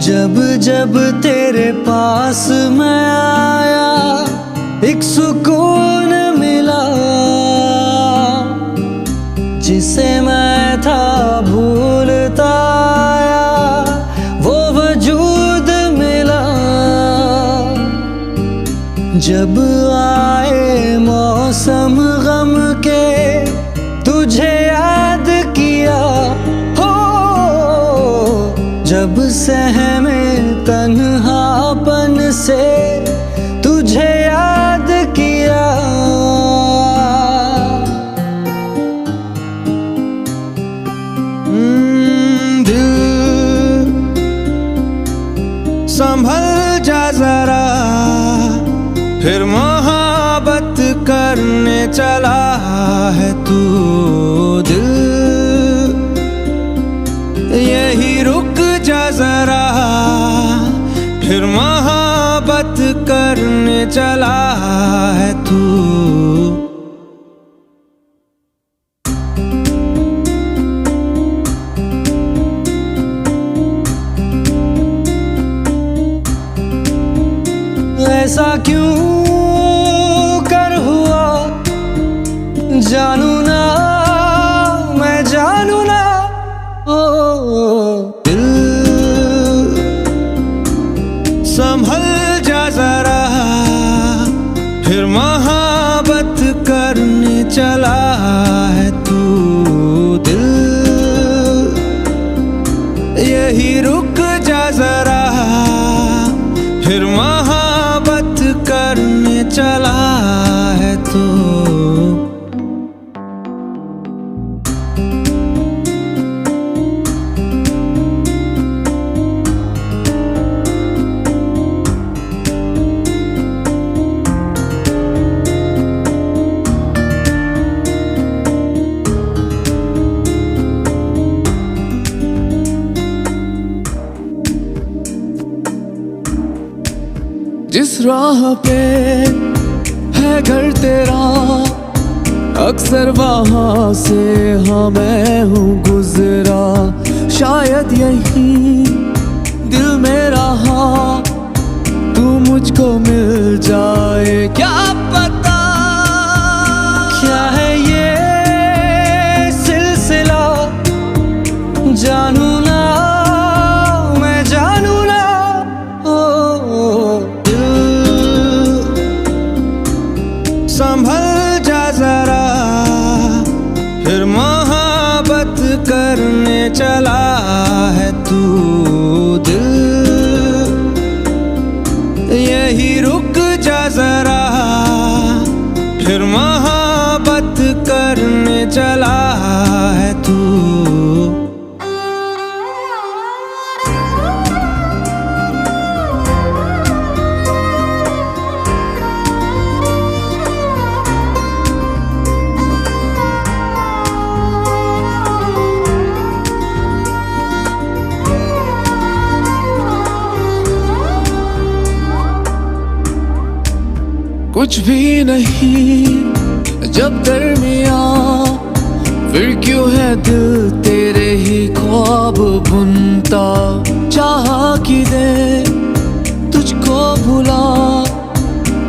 जब जब तेरे पास मैं आया एक सुकून मिला, जिसे मैं था भूलता आया वो वजूद मिला। जब आए मौसम गम के तुझे याद किया, जब सहमे तन्हापन से तुझे याद किया। दिल संभल जा जरा, फिर मोहब्बत करने चला है तू। दिल यही रुक जा जरा, फिर मोहब्बत करने चला है तू। ऐसा क्यों कर हुआ जानू ना, मैं जानू ना। दिल संभल जा जरा, फिर मोहब्बत करने चला है तू। दिल यही रुक जा जरा, फिर मोहब्बत करने चला है तू। जिस राह पे है घर तेरा, अक्सर वहाँ से हाँ मैं हूँ गुजरा। शायद यही दिल में रहा तू मुझको मिल जाए, क्या पता। क्या है ये सिलसिला जानू ना, मैं जानू ना। संभल जा जरा, फिर मोहब्बत करने चला है तू। दिल यही रुक जा जरा, फिर मोहब्बत करने चला है तू। कुछ भी नहीं जब दरमिया, फिर क्यों है दिल तेरे ही ख्वाब बुनता। चाह कि दे तुझको भुला,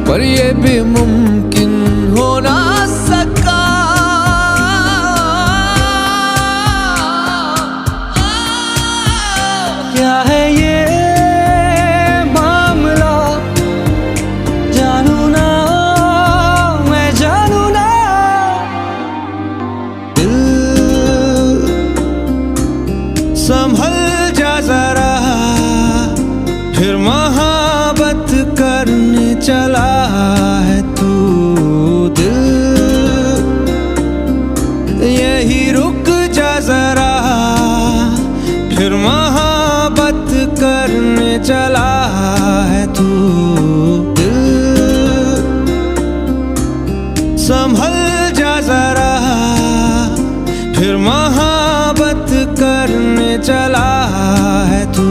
पर ये भी मुमकिन हो ना सका। क्या है ये मामला जानू ना, मैं जानू ना। दिल संभल जा जरा, फिर मोहब्बत करने चला है तू। दिल यही रुक जा जरा, फिर मोहब्बत करने चला है तू। दिल संभल जा जरा, फिर मोहब्बत करने चला है तू।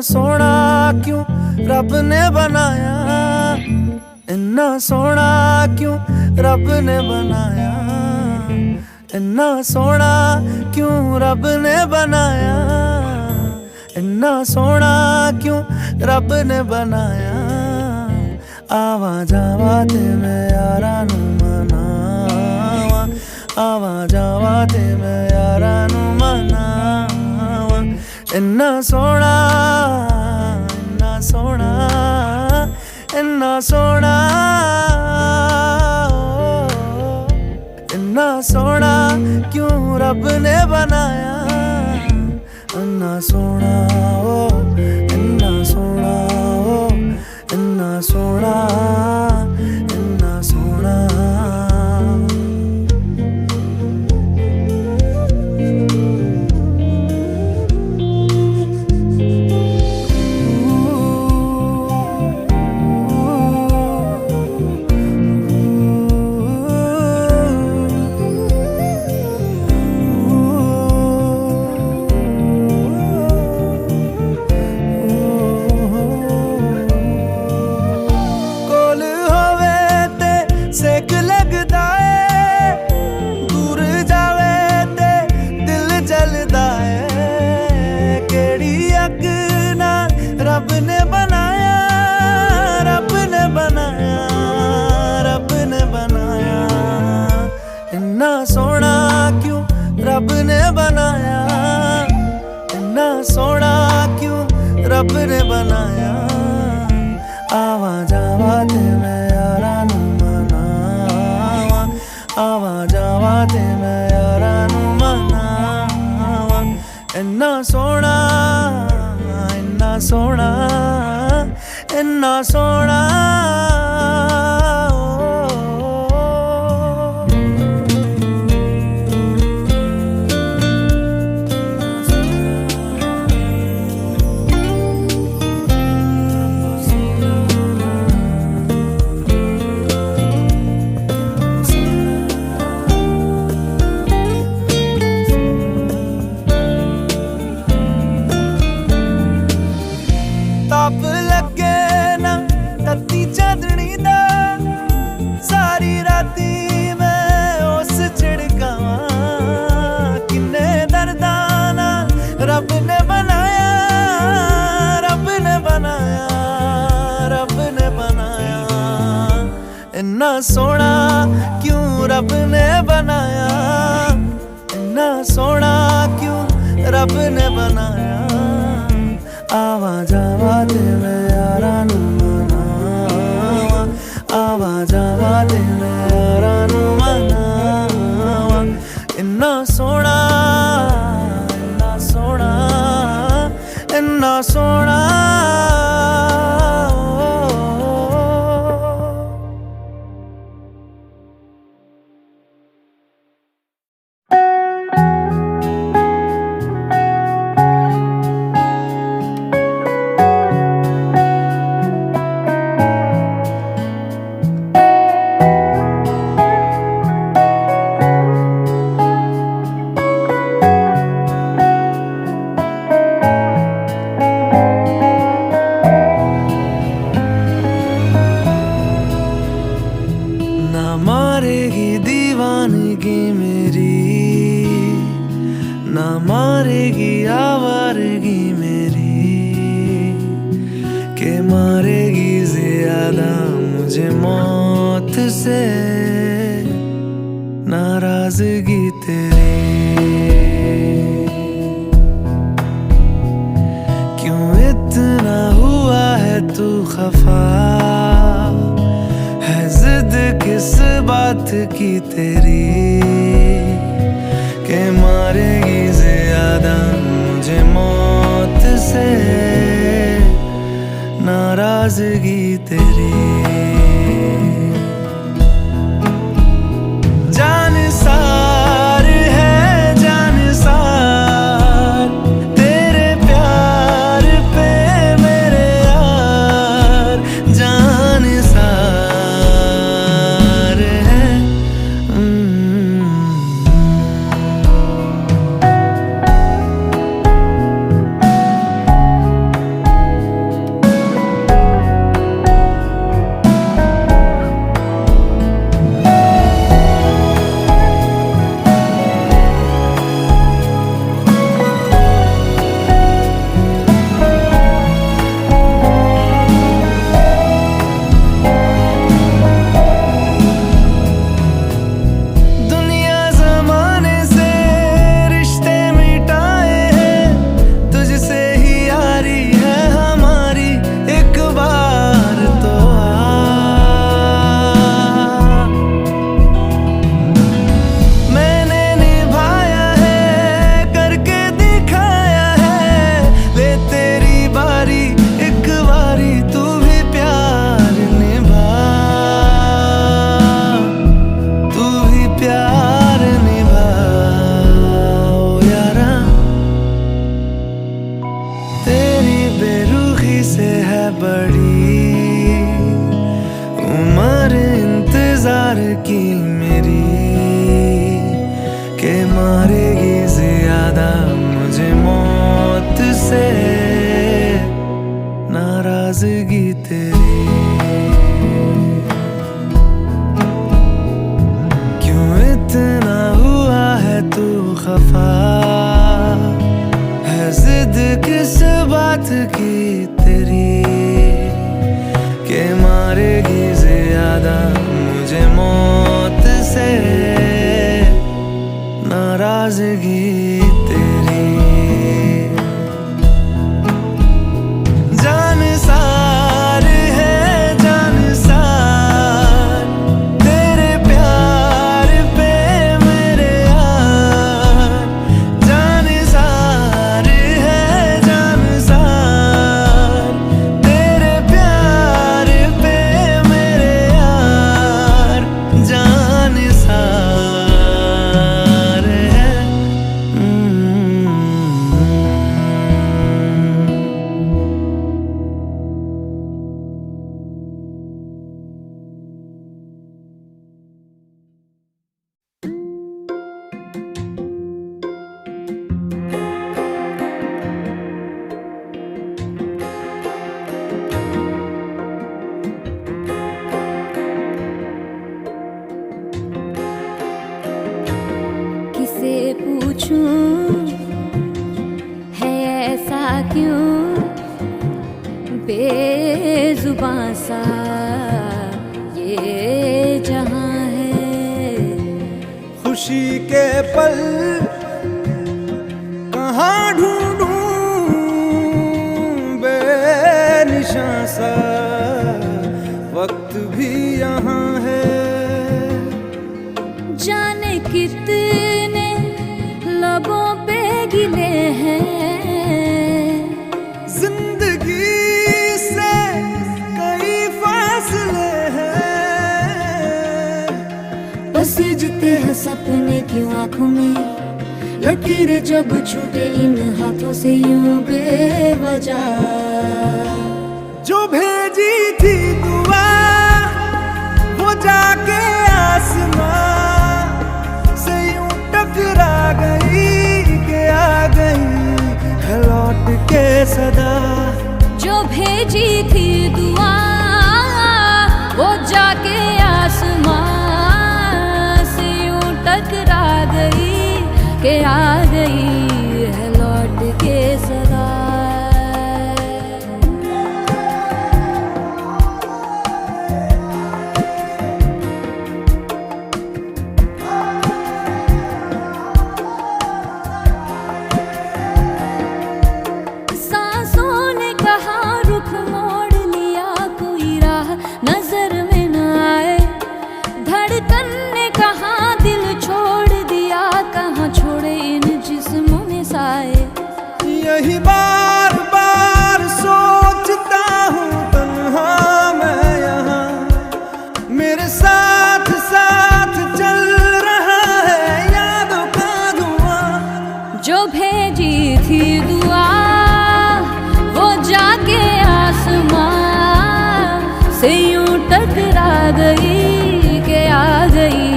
सोना क्यों रब ने बनाया, इन्ना सोना क्यों रब ने बनाया, इन्ना सोना क्यों रब ने बनाया, इन्ना सोना क्यों रब ने बनाया। आवा जावा ते मैं यारा नू मनावा, आवा जावा ते मैं यारा नू मनावा। इन्ना सोना, इन्ना सोना, इन्ना सोना, इन्ना सोना क्यों रब ने बनाया, इन्ना सोना ओ, इन्ना सोना ओ, इन्ना सोना, इन्ना सोना। सेक लगदा है, दूर जावे ते दिल जलदा है। केड़ी अग नाल रब ने बनाया, रब ने बनाया, रब ने बनाया। इन्ना सोना क्यों रब ने बनाया, इन्ना सोना क्यों रब ने बनाया। आवा जावा ते मैं यारा नू, आवा जावा ते मैं यारा नू मनावा। इन्ना सोना, इन्ना सोना, इन्ना सोना। ताप लगे ना तत्ती चांदनी दा, सारी राती मैं उस छिड़कावा। किन्ने दर्दां नाल रब ने बनाया, रब ने बनाया, रब ने बनाया। इन्ना सोना क्यों रब ने बनाया, इन्ना सोना क्यों रब ने बनाया। आवा जावा ते मैं यारा नू मनावा, आवा जावा ते मैं यारा नू मनावा। इन्ना सोना, इन्ना सोना, इन्ना सोना। मारेगी दीवानगी मेरी, ना मारेगी आवारगी मेरी, के मारेगी ज्यादा मुझे मौत से नाराजगी तेरी। क्यों इतना हुआ है तू खफा, किस बात की तेरी, के मारेगी ज्यादा मुझे मौत से नाराजगी तेरी। जान सार है जान सार, तेरे प्यार पे मेरे यार जान सार। की मेरी के मारेगी ज्यादा मुझे मौत से नाराजगी तेरी। क्यों इतना हुआ है तू खफा, है जिद किस बात की तेरी के मारेगी ज्यादा मुझे मौत से नाराजगी तेरी। जान सार है जान सार तेरे प्यार पे मेरे यार, जान सार है जान सार तेरे प्यार पे मेरे यार, जान सार है। किसे पूछूं है ऐसा क्यों बेजुबां सा ये जहां है। खुशी के पल कहाँ ढूंढूं बेनिशां सा वक्त भी यहाँ है। जाने कितने लबों पे गिले हैं, जिंदगी से कई फासले हैं। पसीजते हैं सपने क्यों आंखों में, लकीरें जब छूटे इन हाथों से यूं बेवजह। जो भेजी थी दुआ वो जाके आसमां से यूं टकरा गई के आ गई है लौट के सदा। जो भेजी थी दुआ वो जाके आसमां से यूं टकरा गई के आ गई है लौट के सदा। सांसों ने कहा रुख मोड़ लिया, कोई राह नजर में न आए। धड़कन ने कहा दिल छोड़ दिया, कहाँ छोड़े इन जिस्मों में साए। यही बार बार सोचता हूँ तन्हा मैं यहाँ, मेरे साथ साथ चल रहा है यादों का धुआं। जो भेजी थी दुआ वो जाके आसमां से यूं टकरा गई के आ गई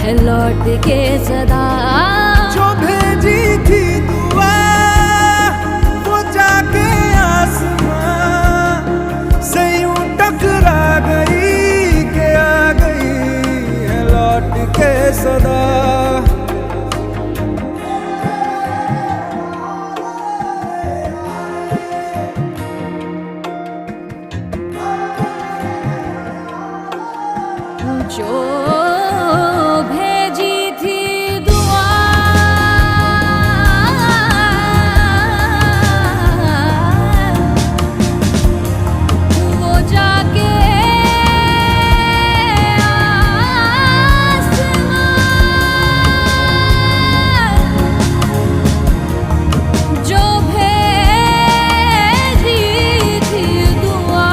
है लौट के सदा। जो भेजी थी दुआ वो जाके आसमां से यूं टकरा गई के आ गई है लौट के सदा। जो भेजी थी दुआ वो जाके आसमां, जो भेजी थी दुआ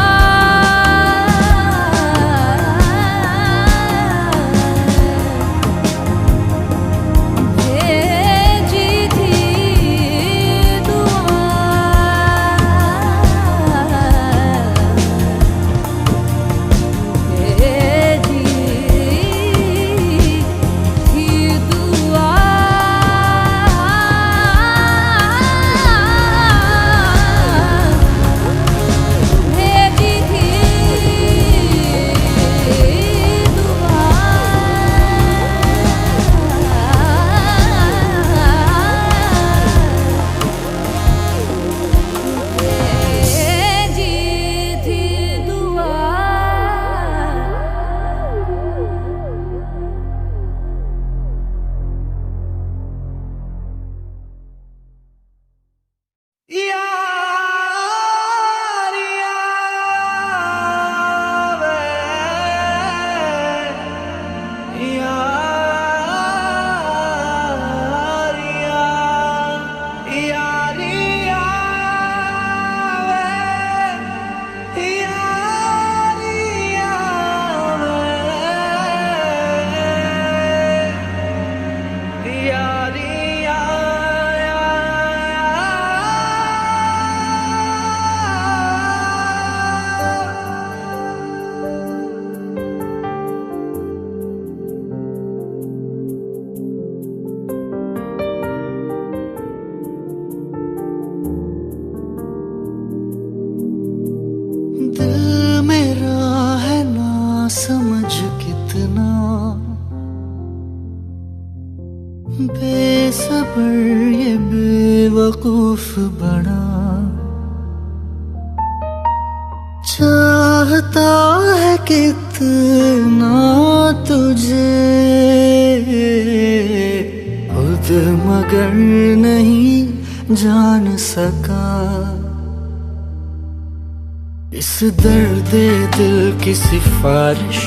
समझ कितना बेसब्र ये बेवकूफ बड़ा, चाहता है कितना तुझे खुद मगर नहीं जान सका। इस दर्द दिल की सिफारिश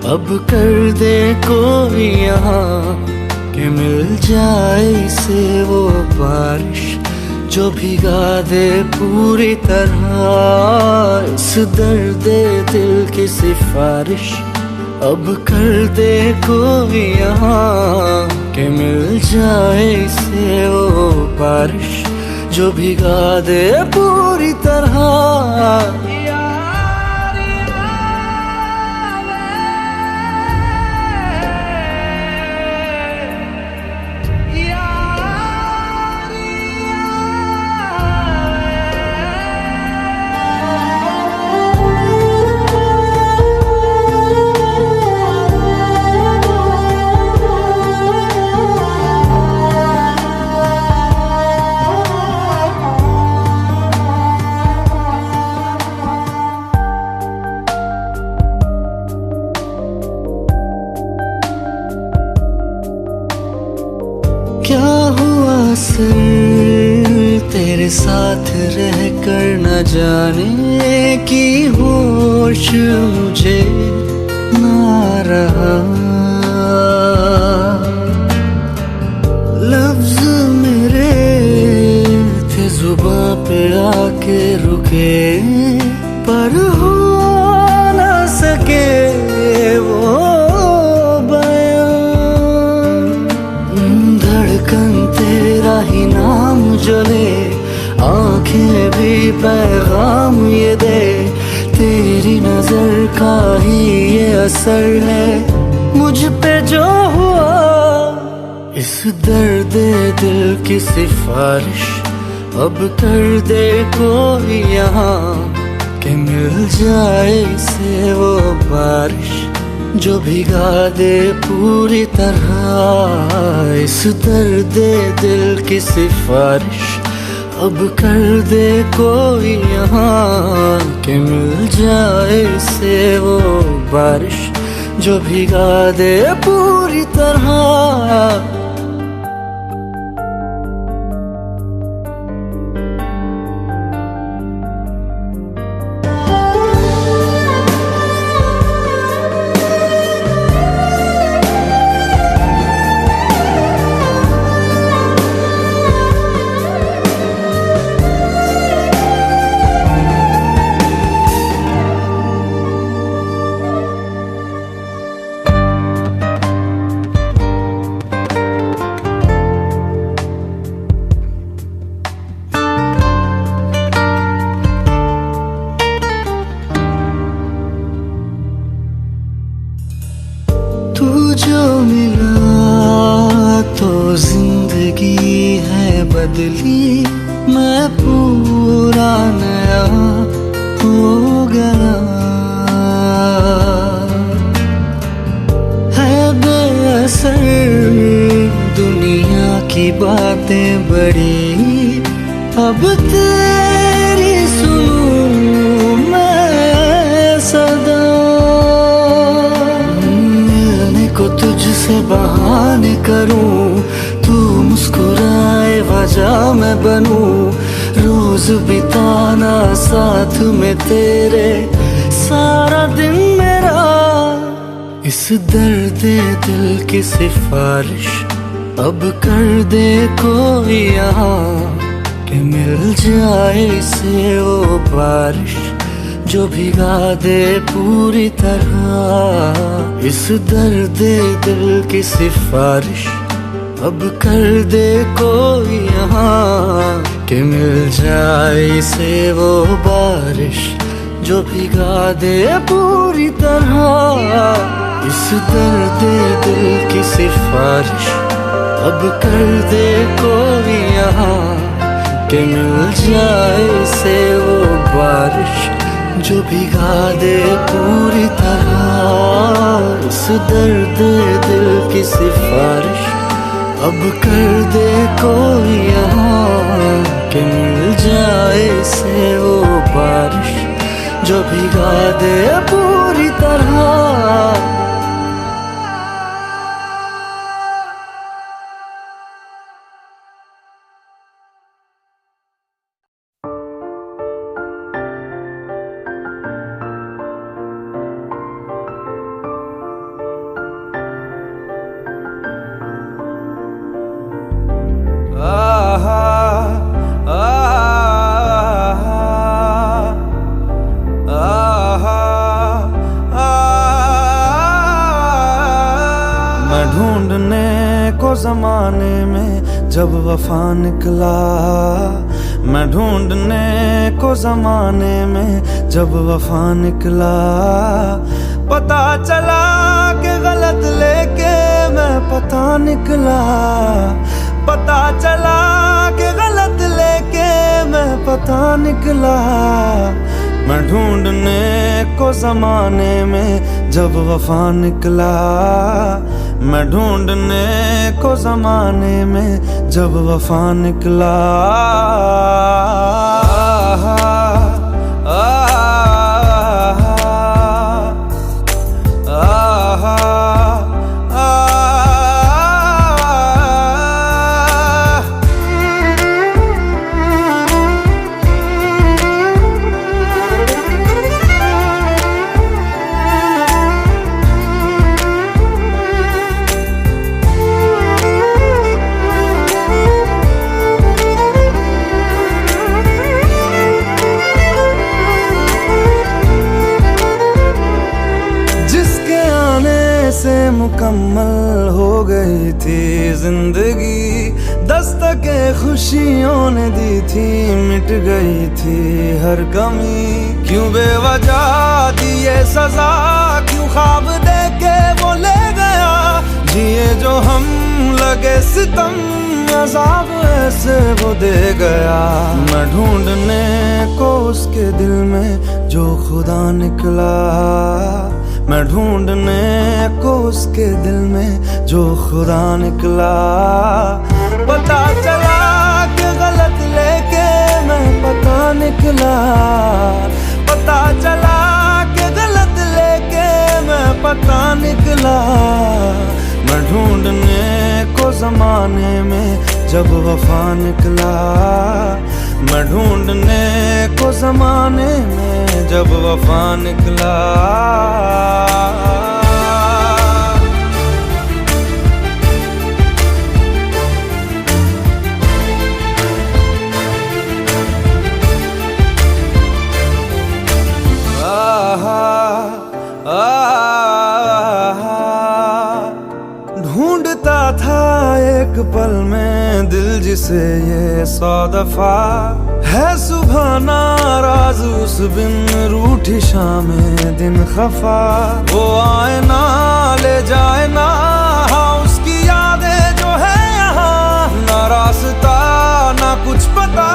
अब कर दे कोई यहाँ, कि मिल जाए इसे वो बारिश जो भिगा दे पूरी तरह। इस दर्द दिल की सिफारिश अब कर दे कोई यहाँ, कि मिल जाए इसे वो बारिश जो भिगा दे पूरी तरह। क्या हुआ सर तेरे साथ रह कर न जाने की होश मुझे ना रहा। लफ्ज मेरे थे जुबां पे आके रुके, पर हो ना सके वो तेरा ही नाम जले, आंखें भी पैगाम ये दे, तेरी नजर का ही ये असर है मुझ पे जो हुआ। इस दर्द दिल की सिफारिश अब कर दे कोई यहाँ, कि मिल जाए इसे वो बारिश जो भिगा दे पूरी तरह। इस दर्द दिल की सिफारिश अब कर दे कोई यहाँ, कि मिल जाए इसे वो बारिश जो भिगा दे पूरी तरह। तू जो मिला तो जिंदगी है बदली, मैं पूरा नया हो गया। है बेअसर दुनिया की बातें बड़ी, अब तेरी सुनूं मैं सदा। को तुझसे बहाने करूं, तू मुस्कुराए वजह मैं बनूं, रोज बिताना साथ में तेरे सारा दिन मेरा। इस दर्द दिल की सिफारिश अब कर दे कोई यहाँ, कि मिल जाए इसे वो बारिश जो भिगा दे पूरी तरह। इस दर्द दिल की सिफारिश अब कर दे कोई यहाँ, कि मिल जाए इसे वो बारिश जो भिगा दे पूरी तरह। इस दर्द दिल की सिफारिश अब कर दे कोई यहाँ, कि मिल जाए इसे वो बारिश जो भिगा दे पूरी तरह। दर्द दिल की सिफारिश अब कर दे कोई यहाँ के मिल जाए से वो बारिश जो भिगा दे पूरी तरह। मैं ढूंढने को जमाने में जब वफा निकला, मैं ढूंढने को जमाने में जब वफा निकला, पता चला कि गलत लेके मैं पता निकला, पता चला कि गलत लेके मैं पता निकला। मैं ढूंढने को जमाने में जब वफा निकला, मैं ढूंढने को जमाने में जब वफा निकला। से मुकम्मल हो गई थी जिंदगी, दस्तके खुशियों ने दी थी, मिट गई थी हर कमी। क्यों बेवजह दी ये सजा, क्यों ख्वाब देके वो ले गया, जिए जो हम लगे सितम, अज़ाब ऐसे वो दे गया। मैं ढूंढने को उसके दिल में जो खुदा निकला, मैं ढूंढने को उसके दिल में जो खुदा निकला, पता चला कि गलत लेके मैं पता निकला, पता चला कि गलत लेके मैं पता निकला। मैं ढूंढने को जमाने में जब वफा निकला, मैं ढूंढने को जमाने में जब वफा निकला। ढूंढता था एक पल में दिल जिसे ये 100 दफा, है सुबह नाराज उस बिन रूठी शामें दिन खफा। वो आए ना ले जाए ना, हाँ उसकी यादें जो है यहाँ, ना रास्ता ना कुछ पता,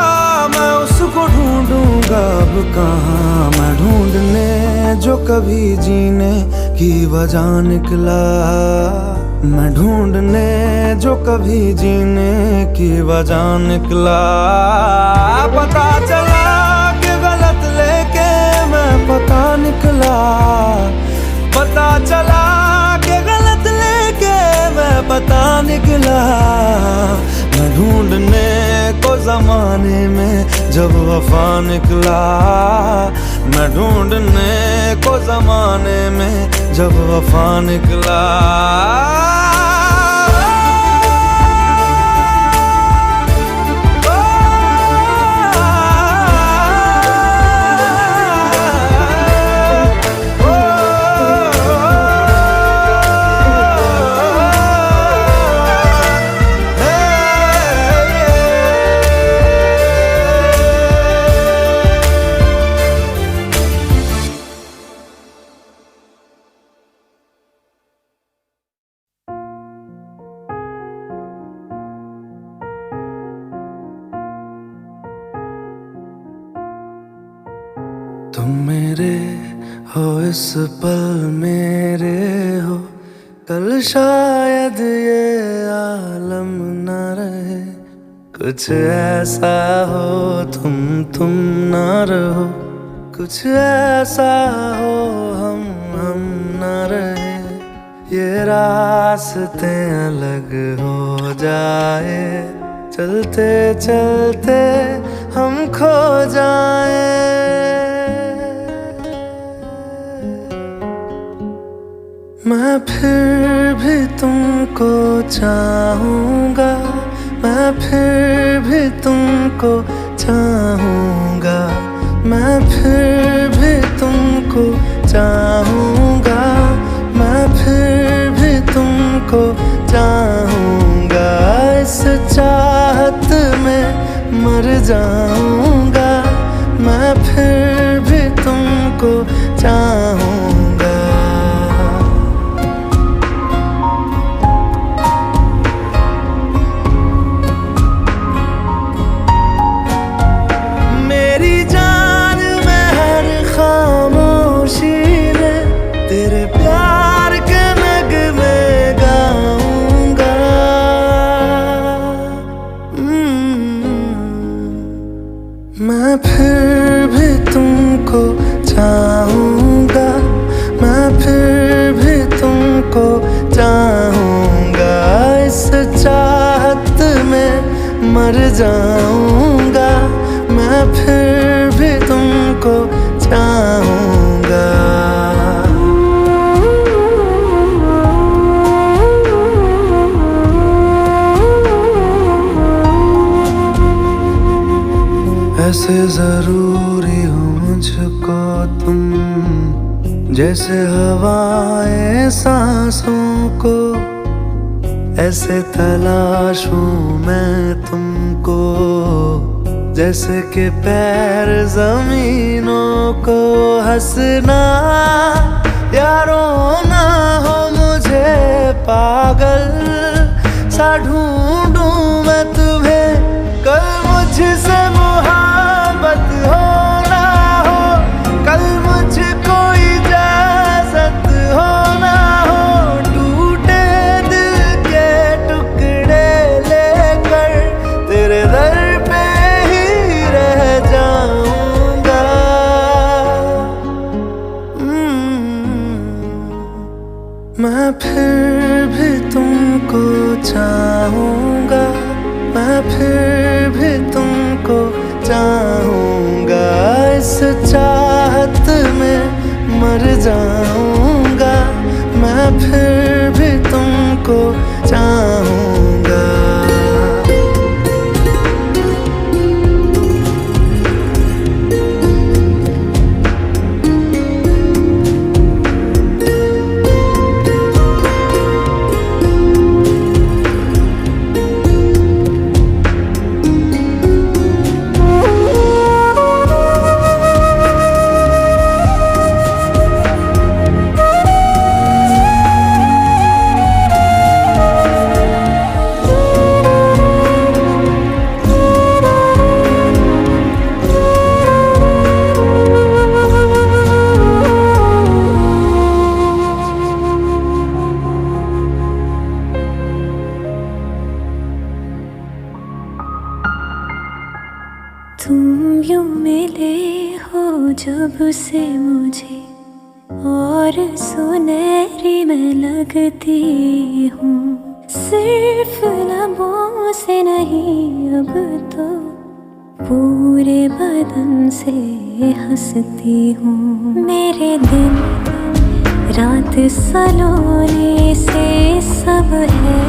मैं उसको ढूंढूंगा अब कहाँ। मैं ढूंढने जो कभी जीने की वजह निकला, मैं ढूंढने जो कभी जीने की वजह निकला, पता चला कि गलत लेके मैं पता निकला, पता चला कि गलत लेके मैं पता निकला। मैं ढूंढने को जमाने में जब वफा निकला, मैं ढूंढने को जमाने में जब वफा निकला। तुम मेरे हो इस पल मेरे हो, शायद ये आलम न रहे, कुछ ऐसा हो तुम ना रहो, कुछ ऐसा हो हम न रहे, ये रास्ते अलग हो जाए, चलते चलते हम खो जाए। मैं फिर भी तुमको चाहूँगा, मैं फिर भी तुमको चाहूँगा, मैं फिर भी तुमको चाहूँगा, मैं फिर भी तुमको चाहूँगा, इस चाहत में मर जाऊँगा, मैं फिर भी तुमको चाहूँगा। मैं फिर भी तुमको चाहूँगा, मैं फिर भी तुमको चाहूँगा, इस चाहत में मर जाऊँगा, मैं फिर भी तुमको चाहूँगा। ऐसे जरूरी हो मुझको तुम, जैसे हवाएं सांसों को, ऐसे तलाशूं मैं तुमको, जैसे कि पैर जमीनों को। हंसना या रोना हो मुझे पागल सा ढूंढूं मैं तुम्हें, कल मुझसे मोहब्बत हो ना हो, कल मुझको इजाजत हो ना हो, टूटे दिल के टुकड़े लेकर तेरे दर पे ही रह जाऊंगा। मैं फिर भी तुमको चाहूँगा, मैं फिर भी तुमको चाहूँगा, इस चाहत में मर जाऊँगा, मैं फिर भी तुमको चाहूँगा। तुम यूं मिले हो जब से मुझे, और सुनहरी मैं लगती हूँ, सिर्फ लबों से नहीं अब तो पूरे बदन से हंसती हूँ। मेरे दिन रात सलोने से सब है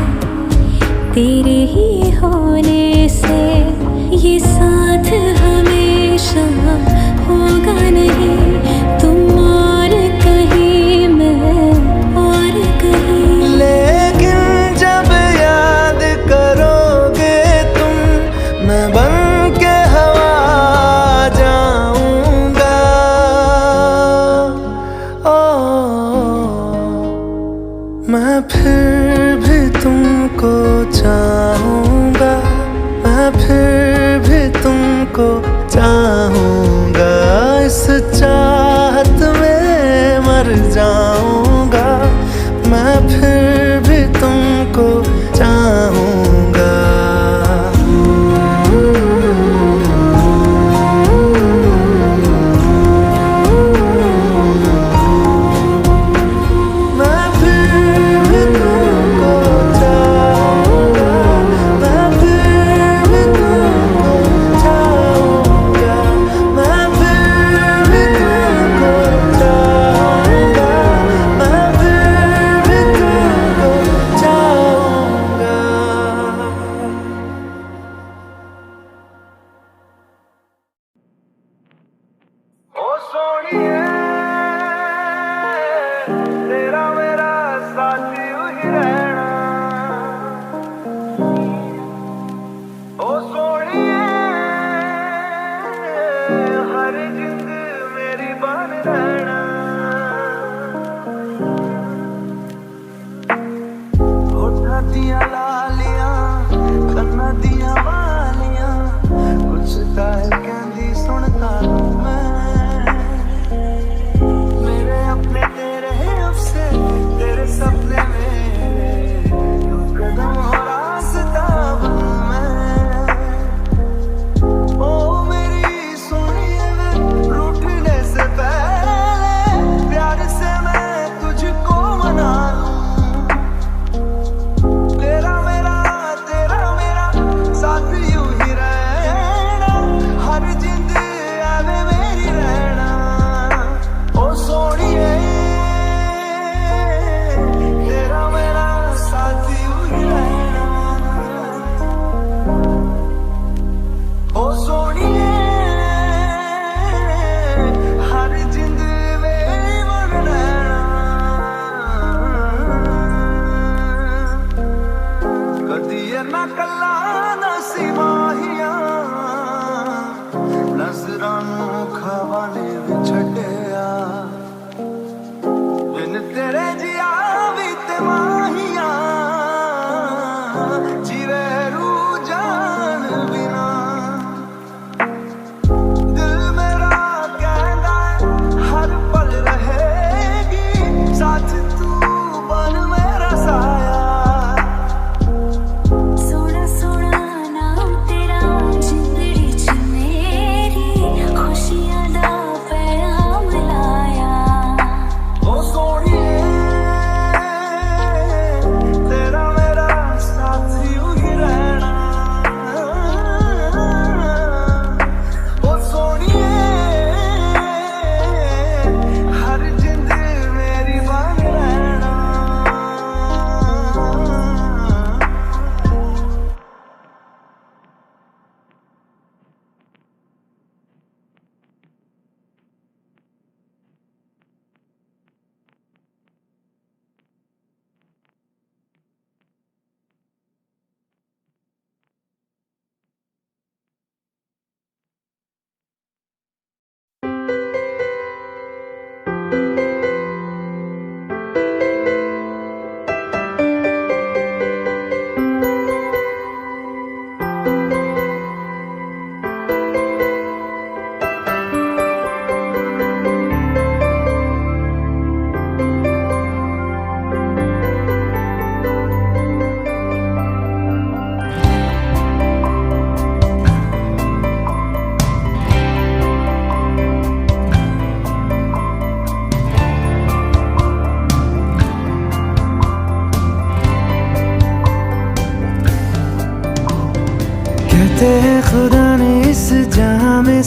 तेरे ही होने से, ये साथ हमेशा होगा नहीं, तुम और कहीं मैं और कहीं। लेकिन जब याद करोगे तुम, मैं बन के हवा जाऊंगा। मैं फिर भी तुमको चाहूँगा, मैं फिर भी तुमको चाहूँगा, इस चाहत में मर जाऊँगा, मैं फिर भी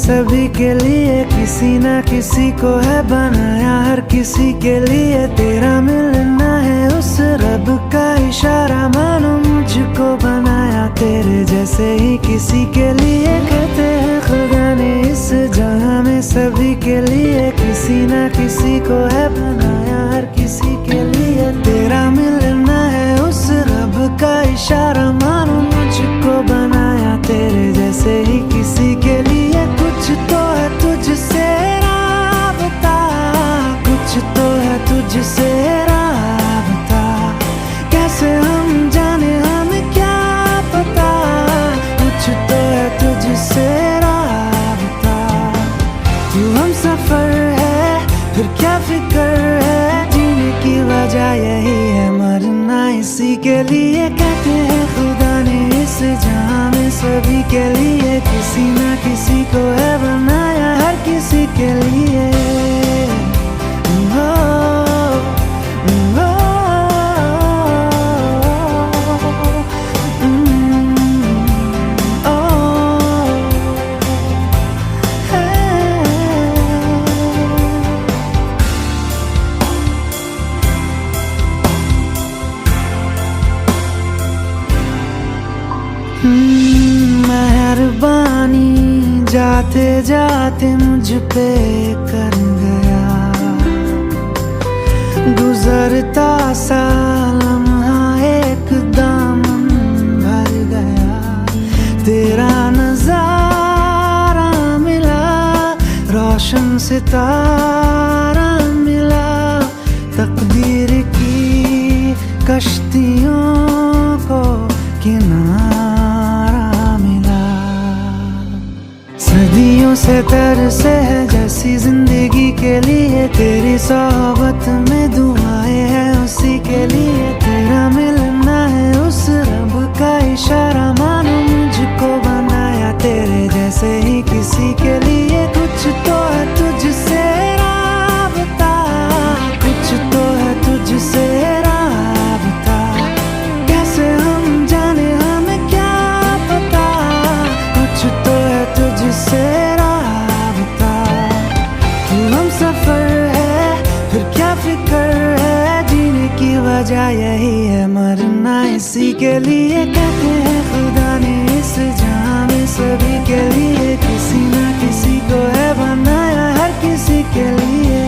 सभी के लिए किसी ना किसी को है बनाया, हर किसी के लिए तेरा मिलना है उस रब का इशारा। मानो मुझको बनाया तेरे जैसे ही किसी के लिए, कहते हैं खुदा ने इस जहां में सभी के लिए किसी ना किसी को है बनाया, हर किसी के लिए तेरा मिलना है उस रब का इशारा। मानो मुझको बनाया तेरे जैसे ही किसी के लिए, कुछ तो है तुझसे राबता, कुछ तो है तुझसे राबता, कैसे हम जाने हमें क्या पता, कुछ तो है तुझसे राबता। तू हम सफर है फिर क्या फिक्र है, जीने की वजह यही है मरना इसी के लिए। कहते हैं खुदा ने इस जहां में सभी के लिए किसी ना किसी को है बनाया, हर किसी के लिए। मेहरबानी जाते जाते मुझ पे कर गया, गुजरता सा लम्हा एक दामन भर गया, तेरा नजारा मिला, रोशन सितारा मिला, तकदीर की कश्तियों को किनारा मिला। सदियों से तरसे है जैसी जिंदगी के लिए, तेरी सोहबत में दुआएं हैं उसी के लिए, तेरा मिलना है उस रब का इशारा। मानो मुझको बनाया तेरे जैसे ही किसी के लिए, कुछ तो है तुझसे राबता, कुछ तो है तुझसे राबता, कैसे हम जाने हमें क्या पता, कुछ तो है तुझसे राबता। तू हम सफर है फिर क्या फिक्र है, जीने की वजह यही है मरना इसी के लिए। कहते हैं खुदा ने इस जहां में सभी के लिए किसी ना किसी को है बनाया, हर किसी के लिए।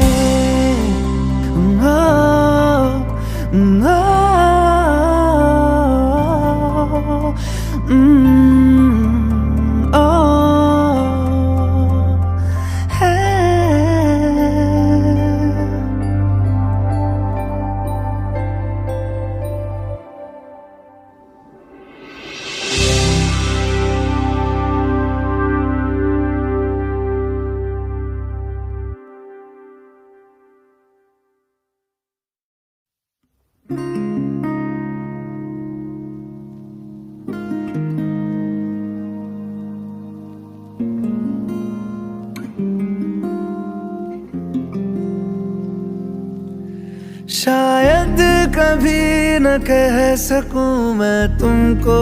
शायद कभी न कह सकूं मैं तुमको,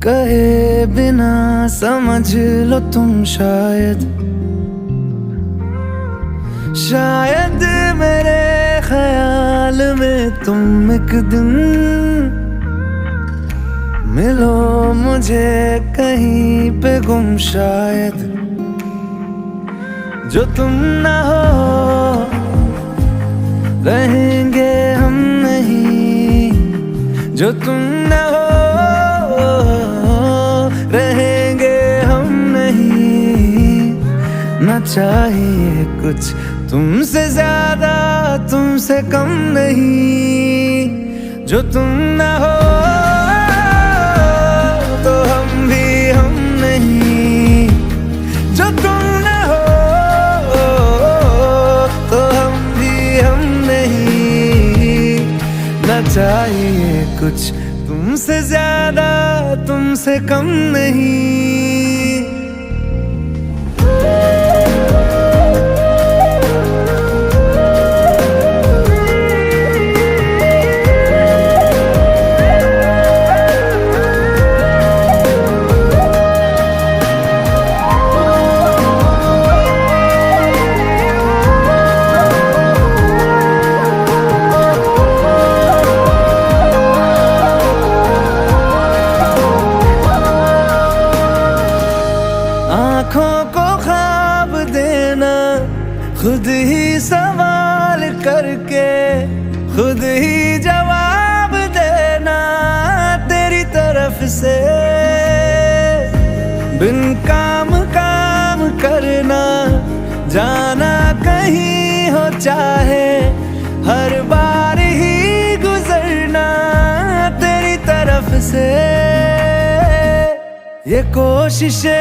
कहे बिना समझ लो तुम शायद, शायद मेरे ख्याल में तुम एक दिन मिलो मुझे कहीं पे गुम, शायद जो तुम ना हो रहेंगे हम नहीं, जो तुम न हो रहेंगे हम नहीं। न चाहिए कुछ तुमसे ज्यादा तुमसे कम नहीं, जो तुम न हो तो हम भी हम नहीं, जो तुम न हो तो हम भी हम नहीं। न चाहिए कुछ तुमसे ज्यादा तुमसे कम नहीं। खुद ही जवाब देना तेरी तरफ से, बिन काम काम करना, जाना कहीं हो चाहे, हर बार ही गुजरना तेरी तरफ से। ये कोशिशें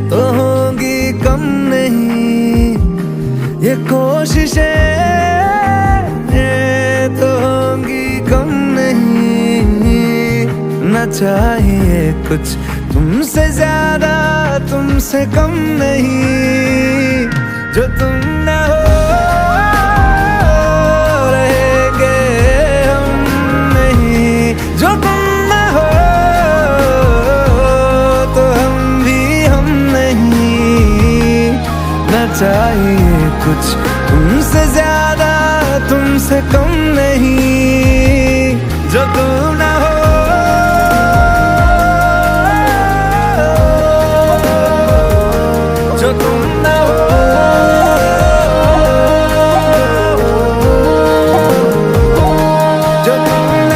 तो होंगी कम नहीं, ये कोशिशें तो होंगी कम नहीं। न चाहिए कुछ तुमसे ज्यादा, तुमसे कम नहीं। जो तुम न हो रहेंगे हम नहीं, जो तुम न हो तो हम भी हम नहीं। न चाहिए कुछ तुमसे ज्यादा, तुमसे कम नहीं। जो तुम न हो, जो तुम न हो, जो तुम न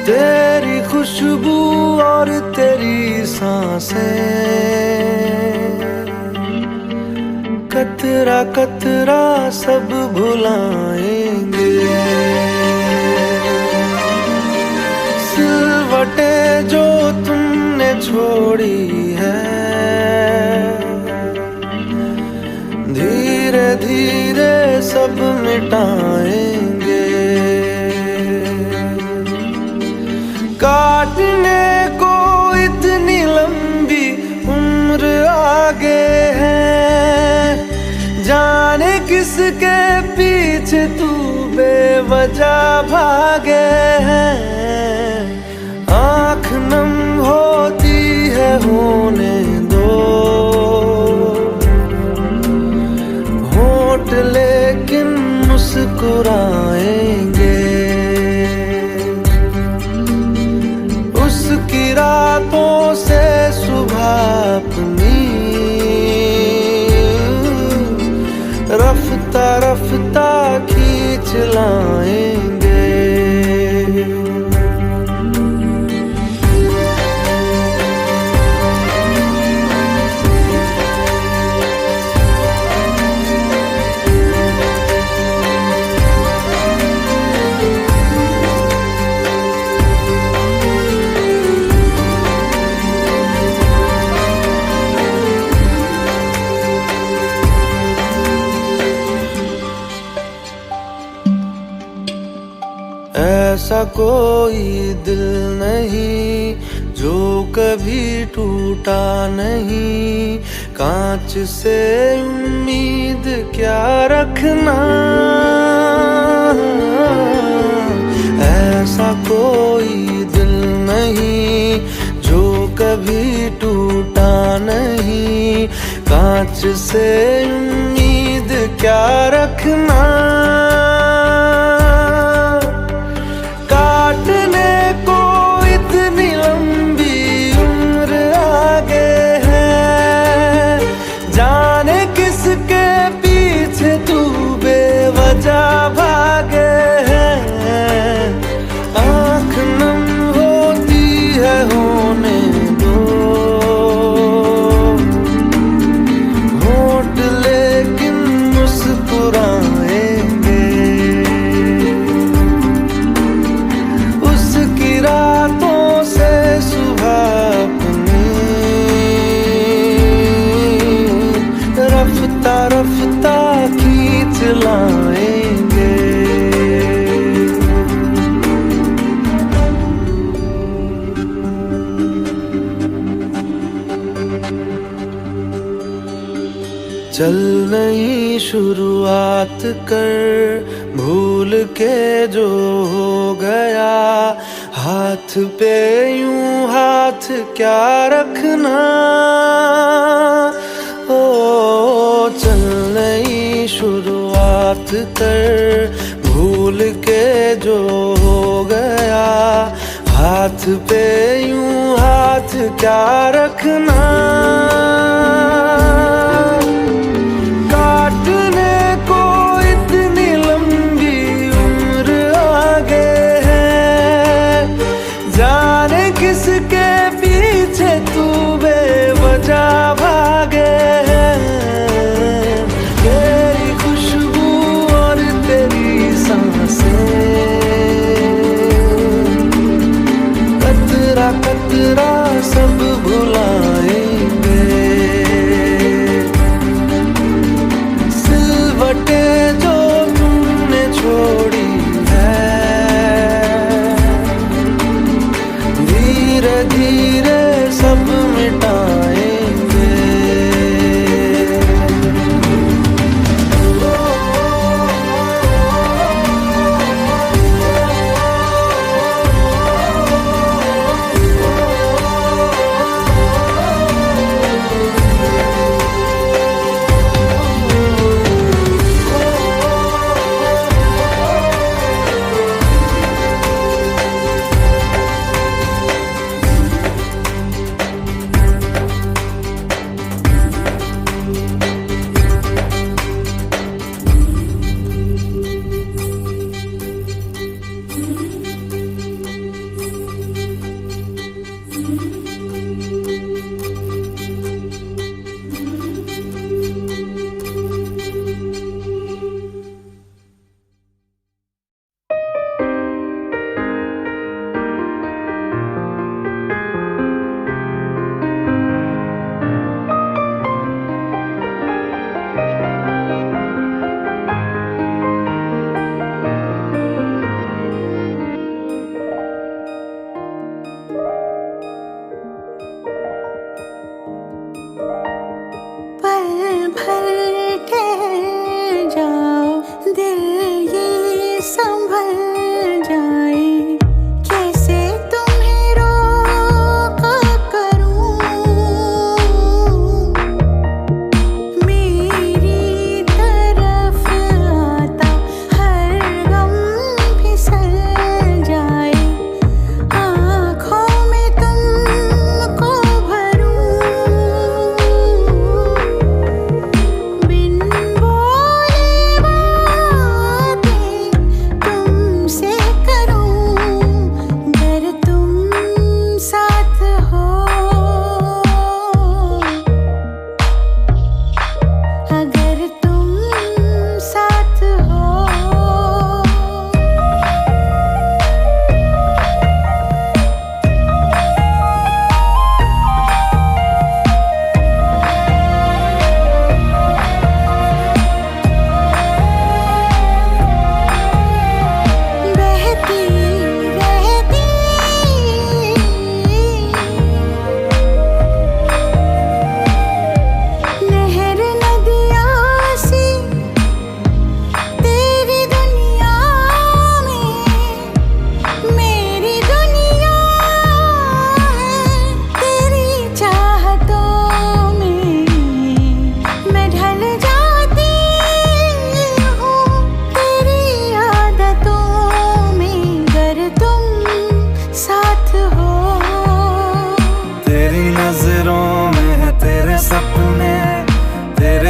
तेरी खुशबू और तेरी सांसें, कतरा कतरा सब भुलाएंगे। सिलवटें जो तुमने छोड़ी है, धीरे धीरे सब मिटाएंगे। काटने को इतनी लंबी उम्र आगे है, जाने किसके पीछे तू बेवजह भागे है। आँख नम होती है होने दो, होंठ लेकिन मुस्कुराएंगे। उसकी रातों से सुबह अपनी रफ्ता रफ्ता खींच लाएंगे। ऐसा कोई दिल नहीं जो कभी टूटा नहीं, कांच से उम्मीद क्या रखना। ऐसा कोई दिल नहीं जो कभी टूटा नहीं, कांच से उम्मीद क्या रखना। काटने को इतनी लंबी उम्र आगे है, जाने किसके चल नई शुरुआत कर, भूल के जो हो गया, हाथ पे यूं हाथ क्या रखना। ओ चल नई शुरुआत कर, भूल के जो हो गया, हाथ पे यूं हाथ क्या रखना। काटने को इतनी लंबी उम्र आगे है, जाने किसके पीछे तू बेवजह भागे है। तेरी खुशबू और तेरी सांसें, कतरा कतरा सब भुलाएंगे। सिलवटें जो तुमने छोड़ी है, धीरे धीरे सब मिटाएंगे।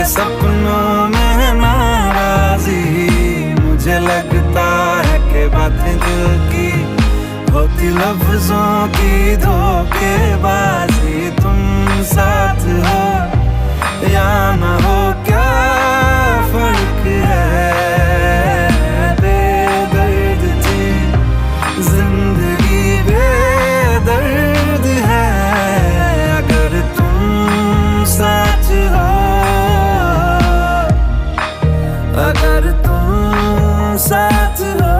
सपनों में नाराजी, मुझे लगता है कि बातें दिल की होती लफ्जों की धोखेबाजी। तुम साथ हो या न हो क्या फर्क है, बेदर्द थी जिंदगी बेदर्द है। अगर तुम साथ हो, अगर तुम साथ हो।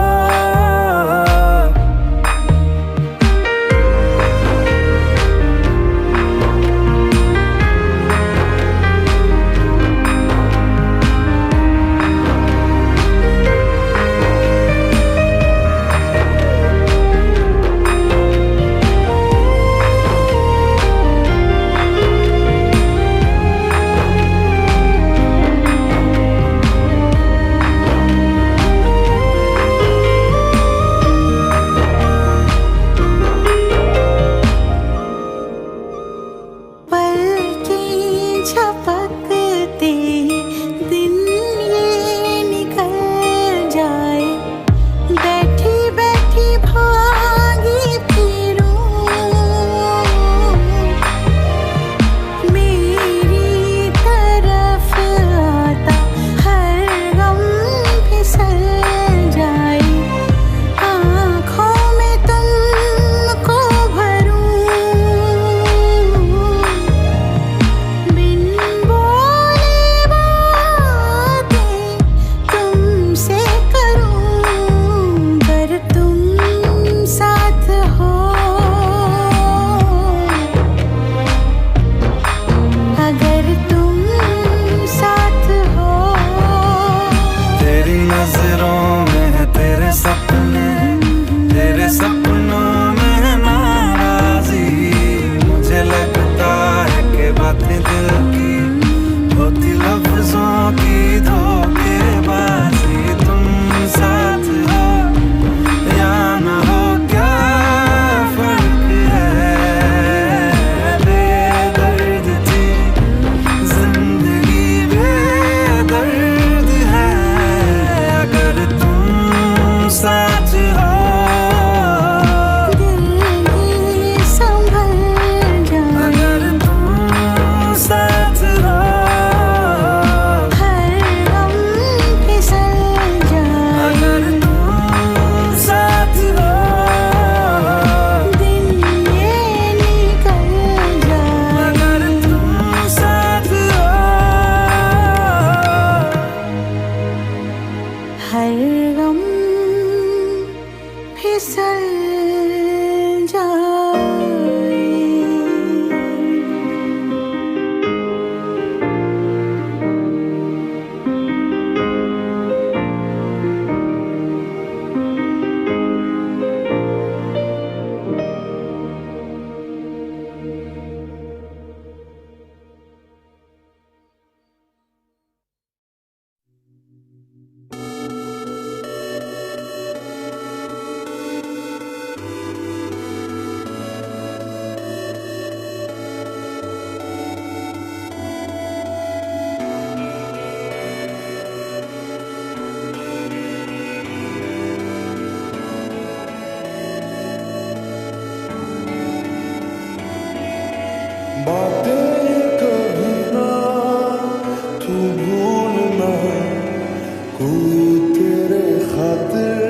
कोई तेरे खातिर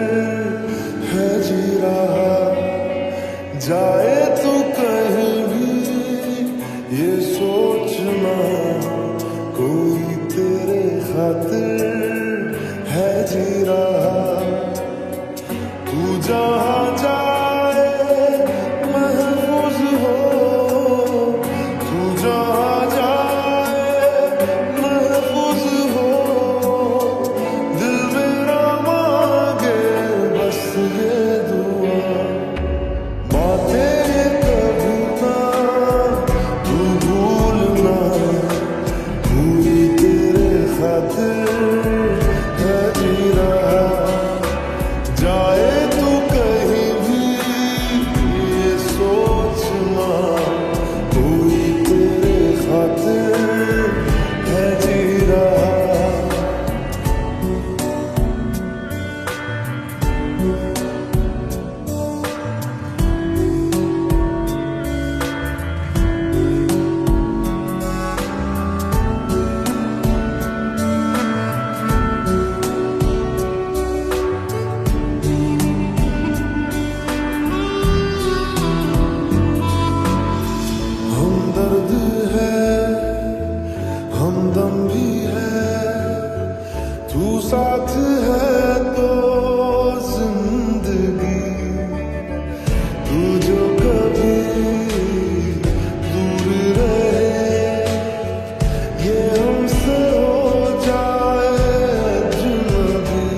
है जी रहा, जाए तू कहीं भी ये सोचना, कोई तेरे खातिर है जी रहा। तू जहाँ जाए महफूज हो, तू जहाँ जाए महफूज हो, दिल मेरा मांगे बस ये दुआ, बातें कभी ना तू भूलना, कोई तेरे खातिर है जी रहा, जाए तू कहीं भी ये सोचना, कोई तेरे खातिर है जी रहा। हमदर्द है हमदम भी है, तू साथ है तो जिंदगी, तू जो कभी दूर रहे ये हमसे हो जाए अजनबी,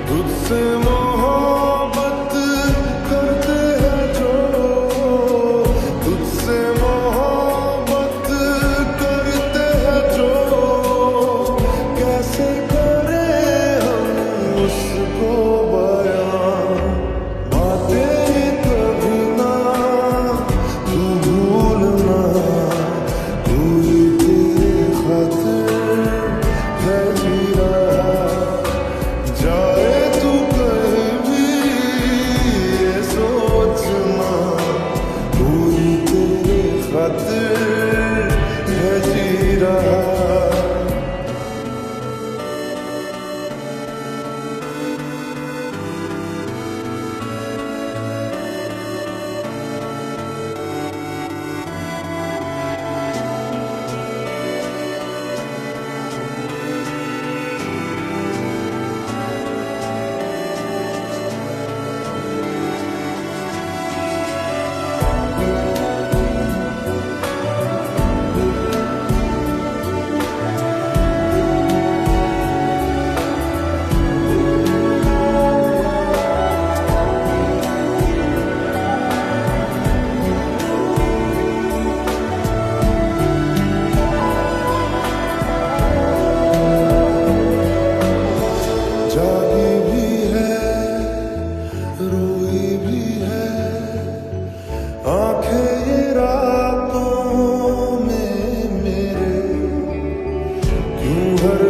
तुझसे मोहब्बत करते हैं जो, तुझसे मोहब्बत करते हैं जो, कैसे करें हम उसको बयां, बातें कभी ना तू भूलना, कोई तेरे खातिर है जी रहा, जाए तू कहीं भी ये सोचना, कोई तेरे खातिर है जी रहा। जागी भी है रोई भी है, आंखें ये रातों में मेरे क्यों हर